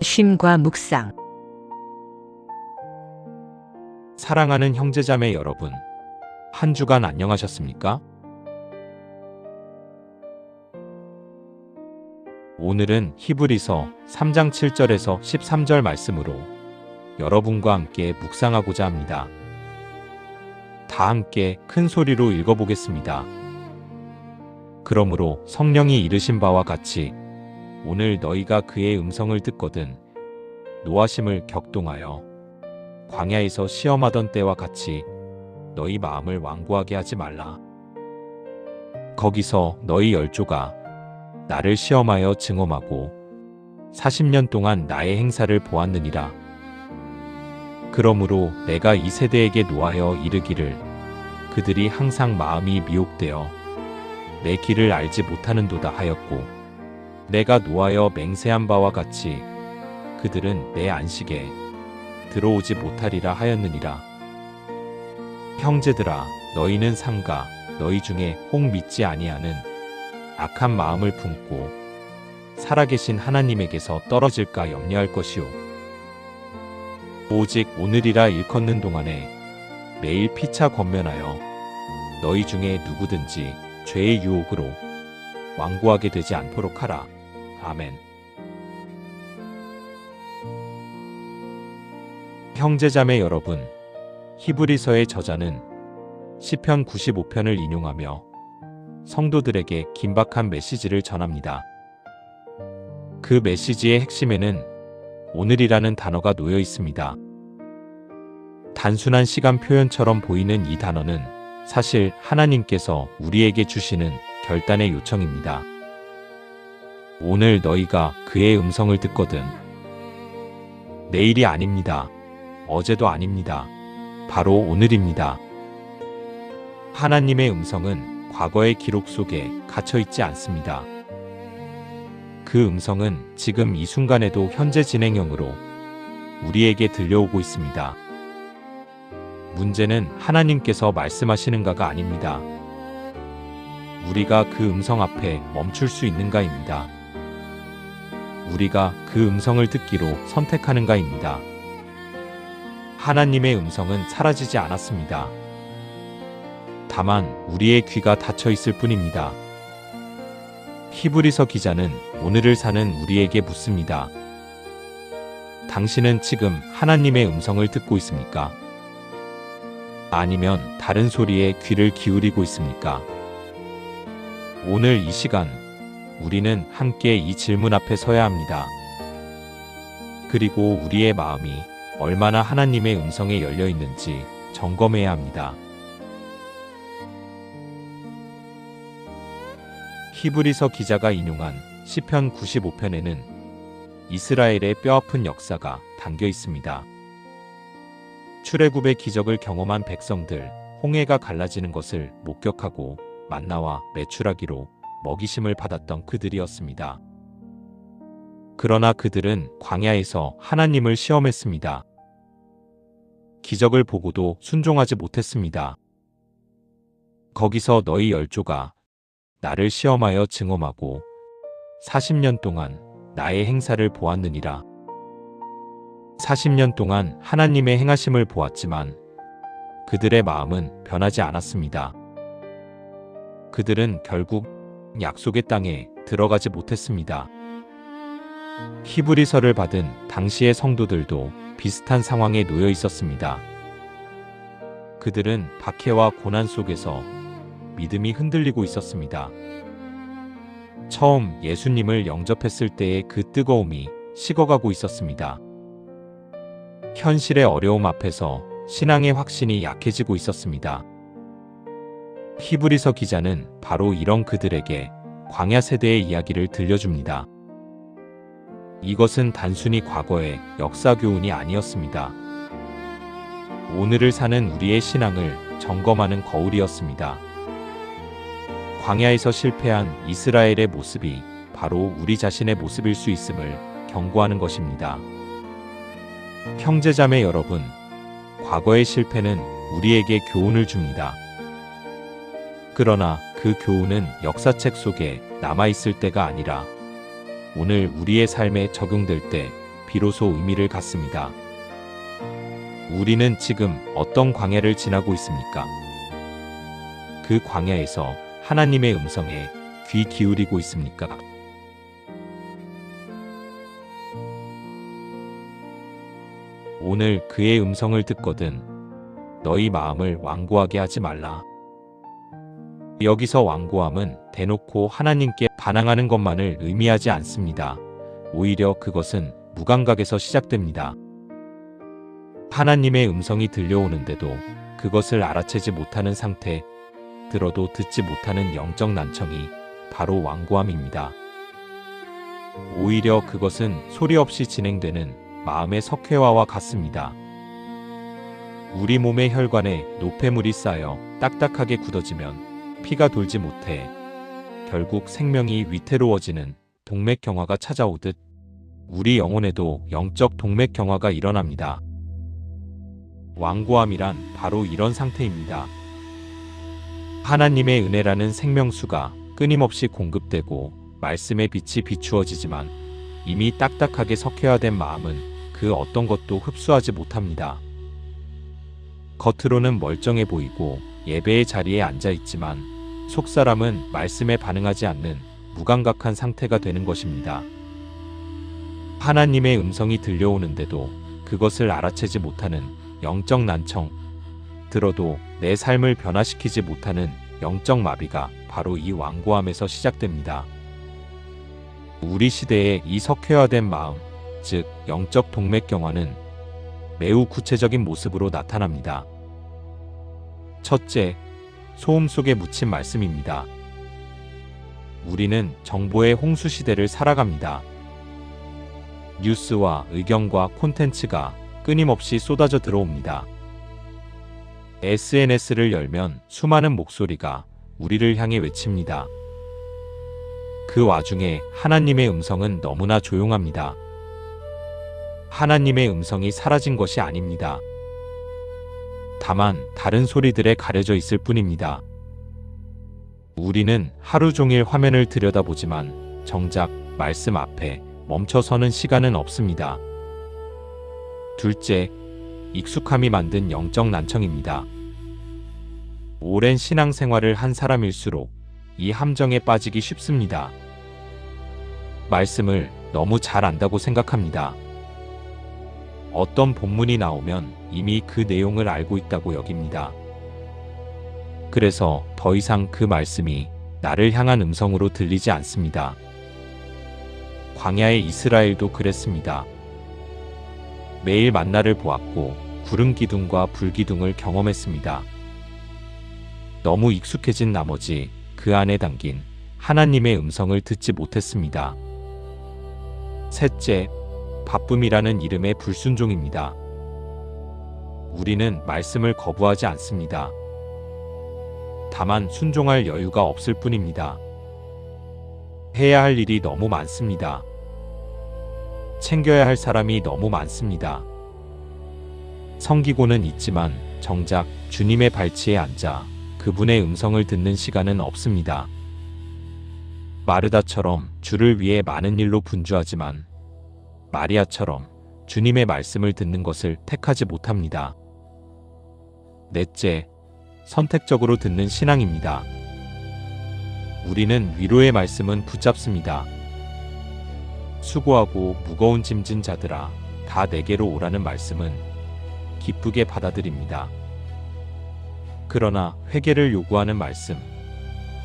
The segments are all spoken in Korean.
쉼과 묵상. 사랑하는 형제자매 여러분, 한 주간 안녕하셨습니까? 오늘은 히브리서 3장 7절에서 13절 말씀으로 여러분과 함께 묵상하고자 합니다. 다 함께 큰 소리로 읽어보겠습니다. 그러므로 성령이 이르신 바와 같이 오늘 너희가 그의 음성을 듣거든 노하심을 격동하여 광야에서 시험하던 때와 같이 너희 마음을 완고하게 하지 말라. 거기서 너희 열조가 나를 시험하여 증험하고 40년 동안 나의 행사를 보았느니라. 그러므로 내가 이 세대에게 노하여 이르기를 그들이 항상 마음이 미혹되어 내 길을 알지 못하는도다 하였고, 내가 노하여 맹세한 바와 같이 그들은 내 안식에 들어오지 못하리라 하였느니라. 형제들아, 너희는 삼가 너희 중에 혹 믿지 아니하는 악한 마음을 품고 살아계신 하나님에게서 떨어질까 염려할 것이요, 오직 오늘이라 일컫는 동안에 매일 피차 권면하여 너희 중에 누구든지 죄의 유혹으로 완고하게 되지 않도록 하라. 아멘. 형제자매 여러분, 히브리서의 저자는 시편 95편을 인용하며 성도들에게 긴박한 메시지를 전합니다. 그 메시지의 핵심에는 오늘이라는 단어가 놓여 있습니다. 단순한 시간 표현처럼 보이는 이 단어는 사실 하나님께서 우리에게 주시는 결단의 요청입니다. 오늘 너희가 그의 음성을 듣거든. 내일이 아닙니다. 어제도 아닙니다. 바로 오늘입니다. 하나님의 음성은 과거의 기록 속에 갇혀 있지 않습니다. 그 음성은 지금 이 순간에도 현재 진행형으로 우리에게 들려오고 있습니다. 문제는 하나님께서 말씀하시는가가 아닙니다. 우리가 그 음성 앞에 멈출 수 있는가입니다. 우리가 그 음성을 듣기로 선택하는가입니다. 하나님의 음성은 사라지지 않았습니다. 다만 우리의 귀가 닫혀 있을 뿐입니다. 히브리서 기자는 오늘을 사는 우리에게 묻습니다. 당신은 지금 하나님의 음성을 듣고 있습니까? 아니면 다른 소리에 귀를 기울이고 있습니까? 오늘 이 시간 우리는 함께 이 질문 앞에 서야 합니다. 그리고 우리의 마음이 얼마나 하나님의 음성에 열려 있는지 점검해야 합니다. 히브리서 기자가 인용한 시편 95편에는 이스라엘의 뼈아픈 역사가 담겨 있습니다. 출애굽의 기적을 경험한 백성들, 홍해가 갈라지는 것을 목격하고 만나와 메추라기로 먹이심을 받았던 그들이었습니다. 그러나 그들은 광야에서 하나님을 시험했습니다. 기적을 보고도 순종하지 못했습니다. 거기서 너희 열조가 나를 시험하여 증험하고 40년 동안 나의 행사를 보았느니라. 40년 동안 하나님의 행하심을 보았지만 그들의 마음은 변하지 않았습니다. 그들은 결국 약속의 땅에 들어가지 못했습니다. 히브리서를 받은 당시의 성도들도 비슷한 상황에 놓여 있었습니다. 그들은 박해와 고난 속에서 믿음이 흔들리고 있었습니다. 처음 예수님을 영접했을 때의 그 뜨거움이 식어가고 있었습니다. 현실의 어려움 앞에서 신앙의 확신이 약해지고 있었습니다. 히브리서 기자는 바로 이런 그들에게 광야 세대의 이야기를 들려줍니다. 이것은 단순히 과거의 역사 교훈이 아니었습니다. 오늘을 사는 우리의 신앙을 점검하는 거울이었습니다. 광야에서 실패한 이스라엘의 모습이 바로 우리 자신의 모습일 수 있음을 경고하는 것입니다. 형제자매 여러분, 과거의 실패는 우리에게 교훈을 줍니다. 그러나 그 교훈은 역사책 속에 남아있을 때가 아니라 오늘 우리의 삶에 적용될 때 비로소 의미를 갖습니다. 우리는 지금 어떤 광야를 지나고 있습니까? 그 광야에서 하나님의 음성에 귀 기울이고 있습니까? 오늘 그의 음성을 듣거든 너희 마음을 완고하게 하지 말라. 여기서 완고함은 대놓고 하나님께 반항하는 것만을 의미하지 않습니다. 오히려 그것은 무감각에서 시작됩니다. 하나님의 음성이 들려오는데도 그것을 알아채지 못하는 상태, 들어도 듣지 못하는 영적 난청이 바로 완고함입니다. 오히려 그것은 소리 없이 진행되는 마음의 석회화와 같습니다. 우리 몸의 혈관에 노폐물이 쌓여 딱딱하게 굳어지면 피가 돌지 못해 결국 생명이 위태로워지는 동맥경화가 찾아오듯 우리 영혼에도 영적 동맥경화가 일어납니다. 완고함이란 바로 이런 상태입니다. 하나님의 은혜라는 생명수가 끊임없이 공급되고 말씀의 빛이 비추어지지만 이미 딱딱하게 석회화된 마음은 그 어떤 것도 흡수하지 못합니다. 겉으로는 멀쩡해 보이고 예배의 자리에 앉아 있지만 속사람은 말씀에 반응하지 않는 무감각한 상태가 되는 것입니다. 하나님의 음성이 들려오는데도 그것을 알아채지 못하는 영적 난청, 들어도 내 삶을 변화시키지 못하는 영적 마비가 바로 이 완고함에서 시작됩니다. 우리 시대의 이 석회화된 마음, 즉 영적 동맥경화는 매우 구체적인 모습으로 나타납니다. 첫째, 소음 속에 묻힌 말씀입니다. 우리는 정보의 홍수 시대를 살아갑니다. 뉴스와 의견과 콘텐츠가 끊임없이 쏟아져 들어옵니다. SNS를 열면 수많은 목소리가 우리를 향해 외칩니다. 그 와중에 하나님의 음성은 너무나 조용합니다. 하나님의 음성이 사라진 것이 아닙니다. 다만 다른 소리들에 가려져 있을 뿐입니다. 우리는 하루 종일 화면을 들여다보지만 정작 말씀 앞에 멈춰서는 시간은 없습니다. 둘째, 익숙함이 만든 영적 난청입니다. 오랜 신앙생활을 한 사람일수록 이 함정에 빠지기 쉽습니다. 말씀을 너무 잘 안다고 생각합니다. 어떤 본문이 나오면 이미 그 내용을 알고 있다고 여깁니다. 그래서 더 이상 그 말씀이 나를 향한 음성으로 들리지 않습니다. 광야의 이스라엘도 그랬습니다. 매일 만나를 보았고 구름 기둥과 불 기둥을 경험했습니다. 너무 익숙해진 나머지 그 안에 담긴 하나님의 음성을 듣지 못했습니다. 셋째, 바쁨이라는 이름의 불순종입니다. 우리는 말씀을 거부하지 않습니다. 다만 순종할 여유가 없을 뿐입니다. 해야 할 일이 너무 많습니다. 챙겨야 할 사람이 너무 많습니다. 섬기고는 있지만 정작 주님의 발치에 앉아 그분의 음성을 듣는 시간은 없습니다. 마르다처럼 주를 위해 많은 일로 분주하지만 마리아처럼 주님의 말씀을 듣는 것을 택하지 못합니다. 넷째, 선택적으로 듣는 신앙입니다. 우리는 위로의 말씀은 붙잡습니다. 수고하고 무거운 짐진 자들아, 다 내게로 오라는 말씀은 기쁘게 받아들입니다. 그러나 회개를 요구하는 말씀,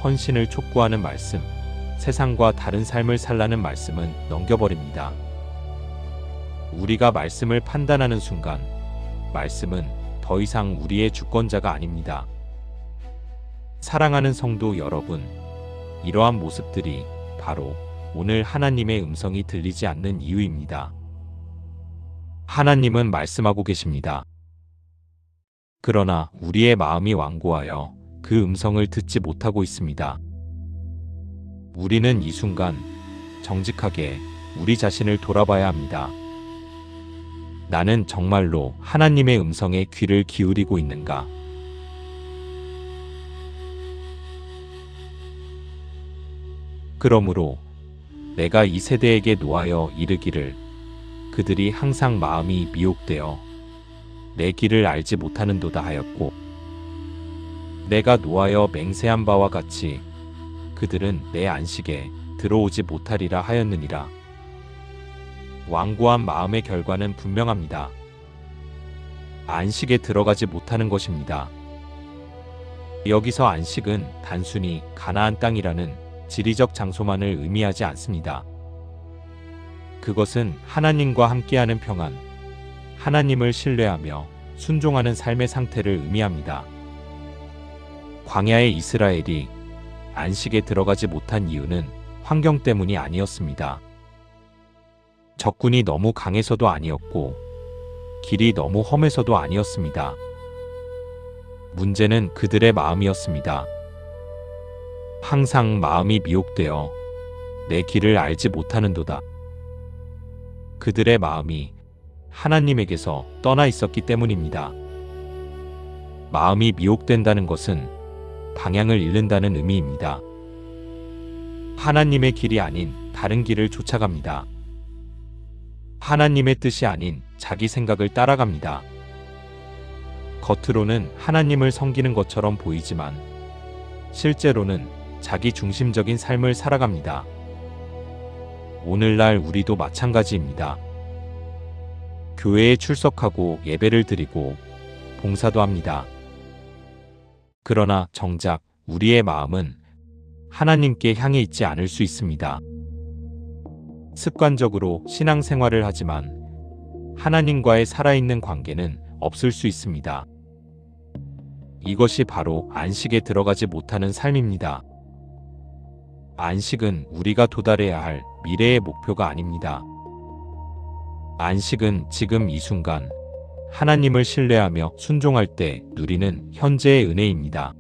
헌신을 촉구하는 말씀, 세상과 다른 삶을 살라는 말씀은 넘겨버립니다. 우리가 말씀을 판단하는 순간 말씀은 더 이상 우리의 주권자가 아닙니다. 사랑하는 성도 여러분, 이러한 모습들이 바로 오늘 하나님의 음성이 들리지 않는 이유입니다. 하나님은 말씀하고 계십니다. 그러나 우리의 마음이 완고하여 그 음성을 듣지 못하고 있습니다. 우리는 이 순간 정직하게 우리 자신을 돌아봐야 합니다. 나는 정말로 하나님의 음성에 귀를 기울이고 있는가? 그러므로 내가 이 세대에게 노하여 이르기를 그들이 항상 마음이 미혹되어 내 길을 알지 못하는도다 하였고, 내가 노하여 맹세한 바와 같이 그들은 내 안식에 들어오지 못하리라 하였느니라. 완고한 마음의 결과는 분명합니다. 안식에 들어가지 못하는 것입니다. 여기서 안식은 단순히 가나안 땅이라는 지리적 장소만을 의미하지 않습니다. 그것은 하나님과 함께하는 평안, 하나님을 신뢰하며 순종하는 삶의 상태를 의미합니다. 광야의 이스라엘이 안식에 들어가지 못한 이유는 환경 때문이 아니었습니다. 적군이 너무 강해서도 아니었고, 길이 너무 험해서도 아니었습니다. 문제는 그들의 마음이었습니다. 항상 마음이 미혹되어 내 길을 알지 못하는도다. 그들의 마음이 하나님에게서 떠나 있었기 때문입니다. 마음이 미혹된다는 것은 방향을 잃는다는 의미입니다. 하나님의 길이 아닌 다른 길을 쫓아갑니다. 하나님의 뜻이 아닌 자기 생각을 따라갑니다. 겉으로는 하나님을 섬기는 것처럼 보이지만 실제로는 자기 중심적인 삶을 살아갑니다. 오늘날 우리도 마찬가지입니다. 교회에 출석하고 예배를 드리고 봉사도 합니다. 그러나 정작 우리의 마음은 하나님께 향해 있지 않을 수 있습니다. 습관적으로 신앙생활을 하지만 하나님과의 살아있는 관계는 없을 수 있습니다. 이것이 바로 안식에 들어가지 못하는 삶입니다. 안식은 우리가 도달해야 할 미래의 목표가 아닙니다. 안식은 지금 이 순간 하나님을 신뢰하며 순종할 때 누리는 현재의 은혜입니다.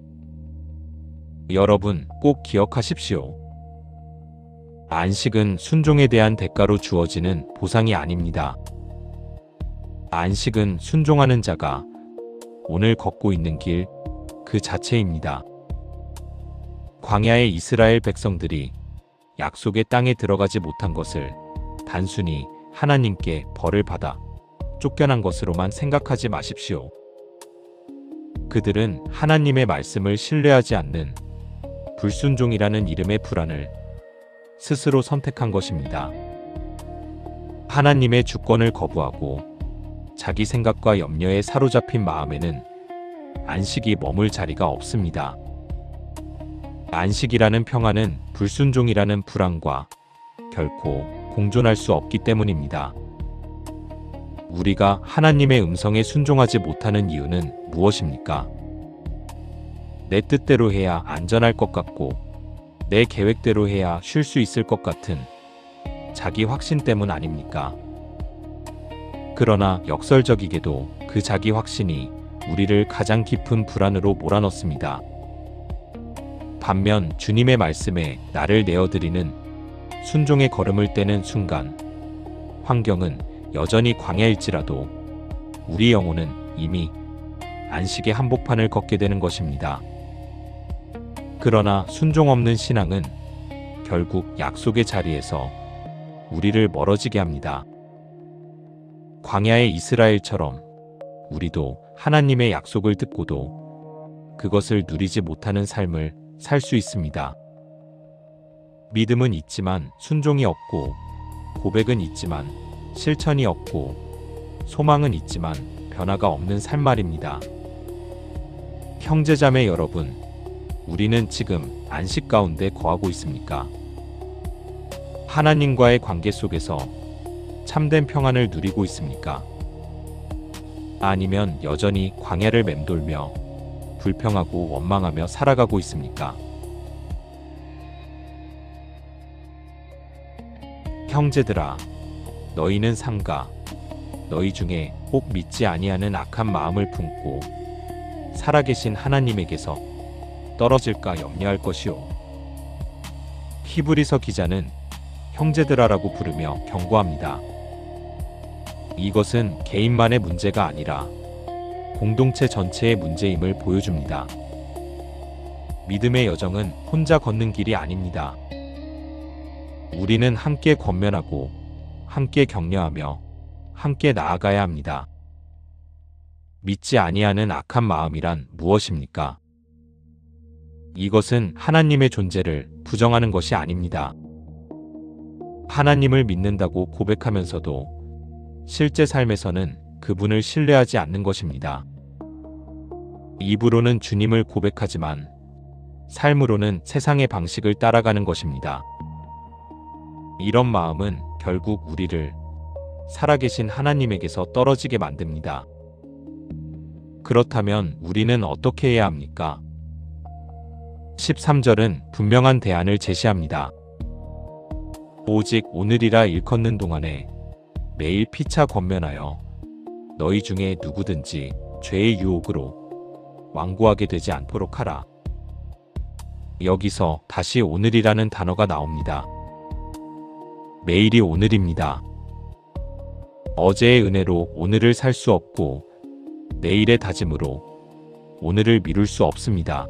여러분 꼭 기억하십시오. 안식은 순종에 대한 대가로 주어지는 보상이 아닙니다. 안식은 순종하는 자가 오늘 걷고 있는 길 그 자체입니다. 광야의 이스라엘 백성들이 약속의 땅에 들어가지 못한 것을 단순히 하나님께 벌을 받아 쫓겨난 것으로만 생각하지 마십시오. 그들은 하나님의 말씀을 신뢰하지 않는 불순종이라는 이름의 불안을 스스로 선택한 것입니다. 하나님의 주권을 거부하고 자기 생각과 염려에 사로잡힌 마음에는 안식이 머물 자리가 없습니다. 안식이라는 평안은 불순종이라는 불안과 결코 공존할 수 없기 때문입니다. 우리가 하나님의 음성에 순종하지 못하는 이유는 무엇입니까? 내 뜻대로 해야 안전할 것 같고 내 계획대로 해야 쉴 수 있을 것 같은 자기 확신 때문 아닙니까? 그러나 역설적이게도 그 자기 확신이 우리를 가장 깊은 불안으로 몰아넣습니다. 반면 주님의 말씀에 나를 내어드리는 순종의 걸음을 떼는 순간 환경은 여전히 광야일지라도 우리 영혼은 이미 안식의 한복판을 걷게 되는 것입니다. 그러나 순종 없는 신앙은 결국 약속의 자리에서 우리를 멀어지게 합니다. 광야의 이스라엘처럼 우리도 하나님의 약속을 듣고도 그것을 누리지 못하는 삶을 살 수 있습니다. 믿음은 있지만 순종이 없고, 고백은 있지만 실천이 없고, 소망은 있지만 변화가 없는 삶 말입니다. 형제자매 여러분, 우리는 지금 안식 가운데 거하고 있습니까? 하나님과의 관계 속에서 참된 평안을 누리고 있습니까? 아니면 여전히 광야를 맴돌며 불평하고 원망하며 살아가고 있습니까? 형제들아, 너희는 삼가 너희 중에 혹 믿지 아니하는 악한 마음을 품고 살아계신 하나님에게서 떨어질까 염려할 것이오. 히브리서 기자는 형제들아라고 부르며 경고합니다. 이것은 개인만의 문제가 아니라 공동체 전체의 문제임을 보여줍니다. 믿음의 여정은 혼자 걷는 길이 아닙니다. 우리는 함께 권면하고 함께 격려하며 함께 나아가야 합니다. 믿지 아니하는 악한 마음이란 무엇입니까? 이것은 하나님의 존재를 부정하는 것이 아닙니다. 하나님을 믿는다고 고백하면서도 실제 삶에서는 그분을 신뢰하지 않는 것입니다. 입으로는 주님을 고백하지만 삶으로는 세상의 방식을 따라가는 것입니다. 이런 마음은 결국 우리를 살아계신 하나님에게서 떨어지게 만듭니다. 그렇다면 우리는 어떻게 해야 합니까? 13절은 분명한 대안을 제시합니다. 오직 오늘이라 일컫는 동안에 매일 피차 권면하여 너희 중에 누구든지 죄의 유혹으로 완고하게 되지 않도록 하라. 여기서 다시 오늘이라는 단어가 나옵니다. 매일이 오늘입니다. 어제의 은혜로 오늘을 살 수 없고 내일의 다짐으로 오늘을 미룰 수 없습니다.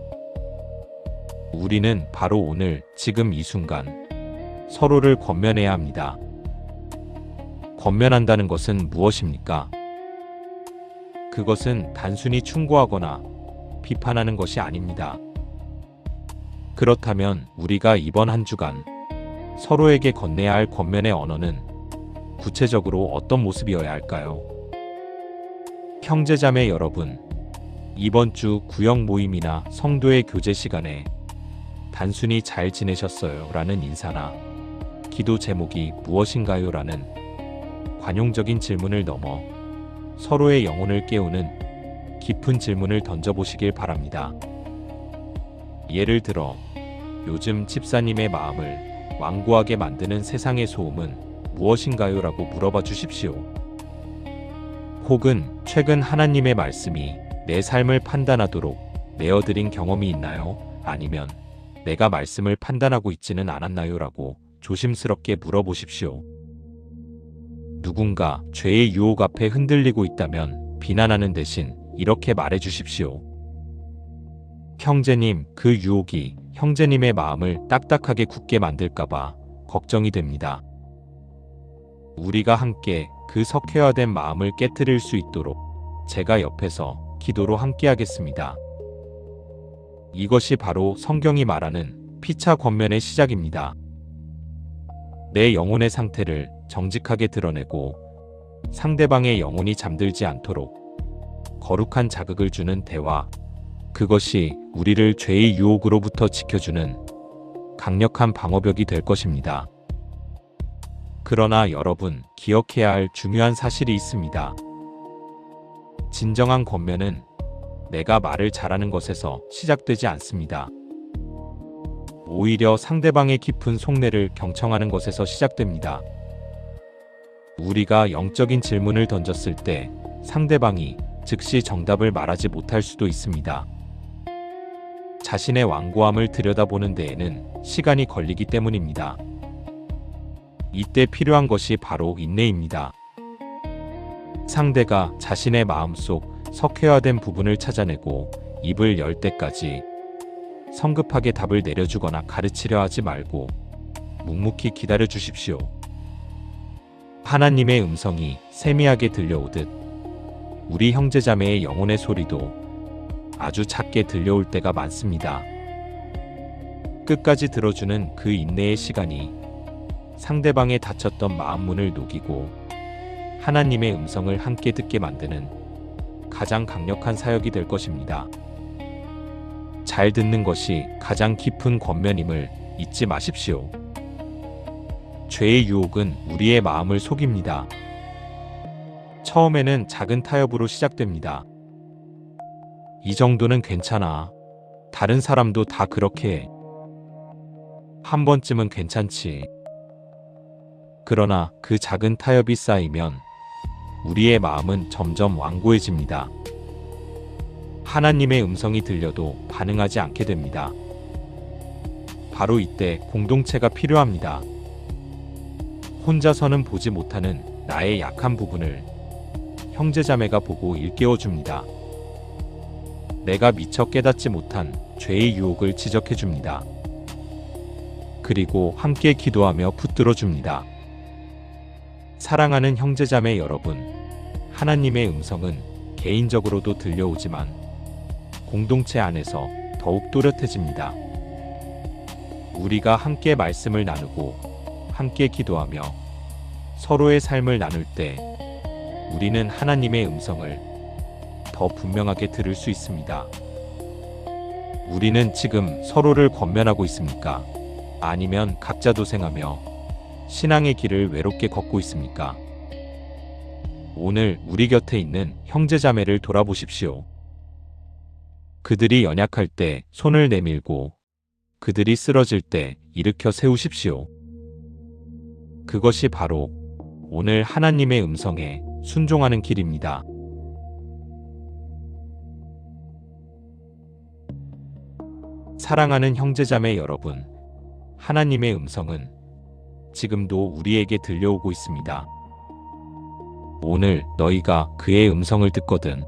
우리는 바로 오늘, 지금 이 순간 서로를 권면해야 합니다. 권면한다는 것은 무엇입니까? 그것은 단순히 충고하거나 비판하는 것이 아닙니다. 그렇다면 우리가 이번 한 주간 서로에게 건네야 할 권면의 언어는 구체적으로 어떤 모습이어야 할까요? 형제자매 여러분, 이번 주 구역 모임이나 성도의 교제 시간에 단순히 잘 지내셨어요? 라는 인사나 기도 제목이 무엇인가요? 라는 관용적인 질문을 넘어 서로의 영혼을 깨우는 깊은 질문을 던져보시길 바랍니다. 예를 들어, 요즘 집사님의 마음을 완고하게 만드는 세상의 소음은 무엇인가요? 라고 물어봐 주십시오. 혹은 최근 하나님의 말씀이 내 삶을 판단하도록 내어드린 경험이 있나요? 아니면 내가 말씀을 판단하고 있지는 않았나요? 라고 조심스럽게 물어보십시오. 누군가 죄의 유혹 앞에 흔들리고 있다면 비난하는 대신 이렇게 말해 주십시오. 형제님, 그 유혹이 형제님의 마음을 딱딱하게 굳게 만들까봐 걱정이 됩니다. 우리가 함께 그 석회화된 마음을 깨트릴 수 있도록 제가 옆에서 기도로 함께하겠습니다. 이것이 바로 성경이 말하는 피차 권면의 시작입니다. 내 영혼의 상태를 정직하게 드러내고 상대방의 영혼이 잠들지 않도록 거룩한 자극을 주는 대화, 그것이 우리를 죄의 유혹으로부터 지켜주는 강력한 방어벽이 될 것입니다. 그러나 여러분, 기억해야 할 중요한 사실이 있습니다. 진정한 권면은 내가 말을 잘하는 것에서 시작되지 않습니다. 오히려 상대방의 깊은 속내를 경청하는 것에서 시작됩니다. 우리가 영적인 질문을 던졌을 때 상대방이 즉시 정답을 말하지 못할 수도 있습니다. 자신의 완고함을 들여다보는 데에는 시간이 걸리기 때문입니다. 이때 필요한 것이 바로 인내입니다. 상대가 자신의 마음속 석회화된 부분을 찾아내고 입을 열 때까지 성급하게 답을 내려주거나 가르치려 하지 말고 묵묵히 기다려 주십시오. 하나님의 음성이 세미하게 들려오듯 우리 형제자매의 영혼의 소리도 아주 작게 들려올 때가 많습니다. 끝까지 들어주는 그 인내의 시간이 상대방의 닫혔던 마음 문을 녹이고 하나님의 음성을 함께 듣게 만드는 가장 강력한 사역이 될 것입니다. 잘 듣는 것이 가장 깊은 권면임을 잊지 마십시오. 죄의 유혹은 우리의 마음을 속입니다. 처음에는 작은 타협으로 시작됩니다. 이 정도는 괜찮아. 다른 사람도 다 그렇게 해. 한 번쯤은 괜찮지. 그러나 그 작은 타협이 쌓이면 우리의 마음은 점점 완고해집니다. 하나님의 음성이 들려도 반응하지 않게 됩니다. 바로 이때 공동체가 필요합니다. 혼자서는 보지 못하는 나의 약한 부분을 형제자매가 보고 일깨워줍니다. 내가 미처 깨닫지 못한 죄의 유혹을 지적해줍니다. 그리고 함께 기도하며 붙들어줍니다. 사랑하는 형제자매 여러분, 하나님의 음성은 개인적으로도 들려오지만 공동체 안에서 더욱 또렷해집니다. 우리가 함께 말씀을 나누고 함께 기도하며 서로의 삶을 나눌 때 우리는 하나님의 음성을 더 분명하게 들을 수 있습니다. 우리는 지금 서로를 권면하고 있습니까? 아니면 각자 도생하며 신앙의 길을 외롭게 걷고 있습니까? 오늘 우리 곁에 있는 형제자매를 돌아보십시오. 그들이 연약할 때 손을 내밀고 그들이 쓰러질 때 일으켜 세우십시오. 그것이 바로 오늘 하나님의 음성에 순종하는 길입니다. 사랑하는 형제자매 여러분, 하나님의 음성은 지금도 우리에게 들려오고 있습니다. 오늘 너희가 그의 음성을 듣거든.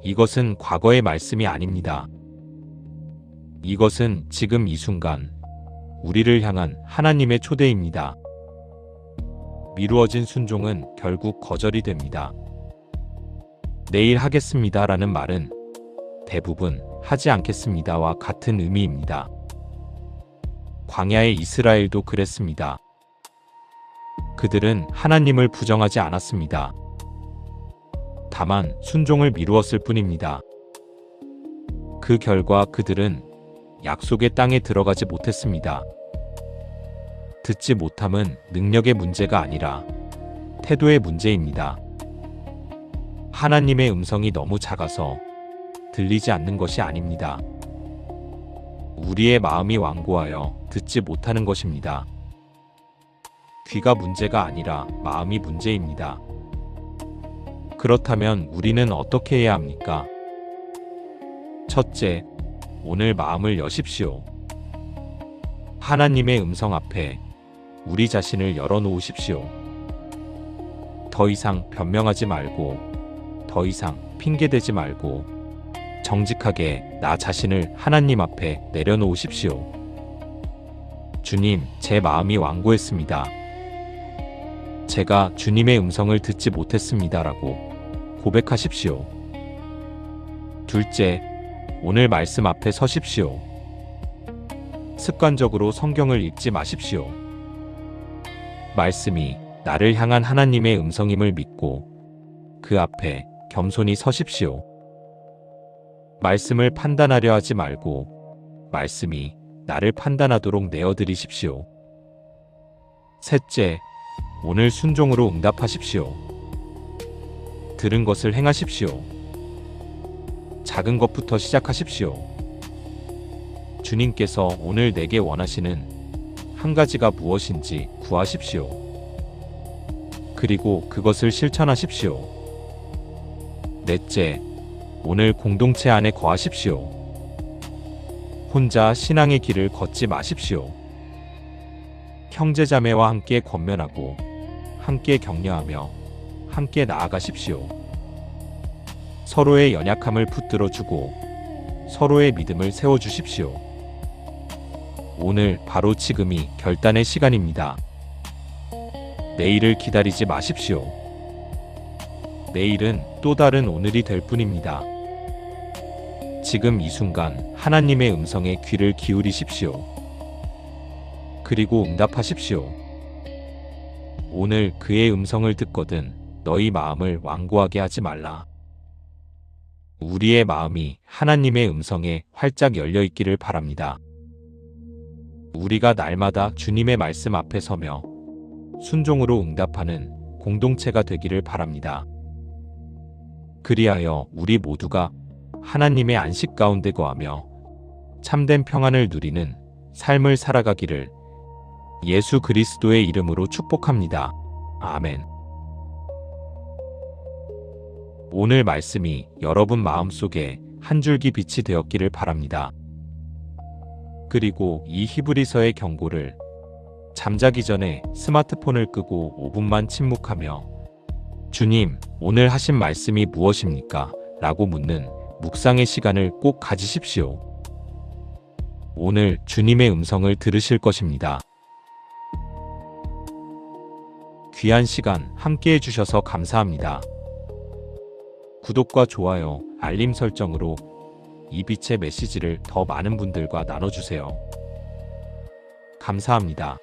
이것은 과거의 말씀이 아닙니다. 이것은 지금 이 순간 우리를 향한 하나님의 초대입니다. 미루어진 순종은 결국 거절이 됩니다. 내일 하겠습니다라는 말은 대부분 하지 않겠습니다와 같은 의미입니다. 광야의 이스라엘도 그랬습니다. 그들은 하나님을 부정하지 않았습니다. 다만 순종을 미루었을 뿐입니다. 그 결과 그들은 약속의 땅에 들어가지 못했습니다. 듣지 못함은 능력의 문제가 아니라 태도의 문제입니다. 하나님의 음성이 너무 작아서 들리지 않는 것이 아닙니다. 우리의 마음이 완고하여 듣지 못하는 것입니다. 귀가 문제가 아니라 마음이 문제입니다. 그렇다면 우리는 어떻게 해야 합니까? 첫째, 오늘 마음을 여십시오. 하나님의 음성 앞에 우리 자신을 열어놓으십시오. 더 이상 변명하지 말고, 더 이상 핑계대지 말고, 정직하게 나 자신을 하나님 앞에 내려놓으십시오. 주님, 제 마음이 완고했습니다. 제가 주님의 음성을 듣지 못했습니다라고 고백하십시오. 둘째, 오늘 말씀 앞에 서십시오. 습관적으로 성경을 읽지 마십시오. 말씀이 나를 향한 하나님의 음성임을 믿고 그 앞에 겸손히 서십시오. 말씀을 판단하려 하지 말고 말씀이 나를 판단하도록 내어드리십시오. 셋째, 오늘 순종으로 응답하십시오. 들은 것을 행하십시오. 작은 것부터 시작하십시오. 주님께서 오늘 내게 원하시는 한 가지가 무엇인지 구하십시오. 그리고 그것을 실천하십시오. 넷째, 오늘 공동체 안에 거하십시오. 혼자 신앙의 길을 걷지 마십시오. 형제자매와 함께 권면하고 함께 격려하며 함께 나아가십시오. 서로의 연약함을 붙들어주고 서로의 믿음을 세워주십시오. 오늘 바로 지금이 결단의 시간입니다. 내일을 기다리지 마십시오. 내일은 또 다른 오늘이 될 뿐입니다. 지금 이 순간 하나님의 음성에 귀를 기울이십시오. 그리고 응답하십시오. 오늘 그의 음성을 듣거든 너희 마음을 완고하게 하지 말라. 우리의 마음이 하나님의 음성에 활짝 열려 있기를 바랍니다. 우리가 날마다 주님의 말씀 앞에 서며 순종으로 응답하는 공동체가 되기를 바랍니다. 그리하여 우리 모두가 하나님의 안식 가운데 거하며 참된 평안을 누리는 삶을 살아가기를 예수 그리스도의 이름으로 축복합니다. 아멘. 오늘 말씀이 여러분 마음속에 한 줄기 빛이 되었기를 바랍니다. 그리고 이 히브리서의 경고를 잠자기 전에 스마트폰을 끄고 5분만 침묵하며 주님, 오늘 하신 말씀이 무엇입니까? 라고 묻는 묵상의 시간을 꼭 가지십시오. 오늘 주님의 음성을 들으실 것입니다. 귀한 시간 함께 해주셔서 감사합니다. 구독과 좋아요, 알림 설정으로 이 빛의 메시지를 더 많은 분들과 나눠주세요. 감사합니다.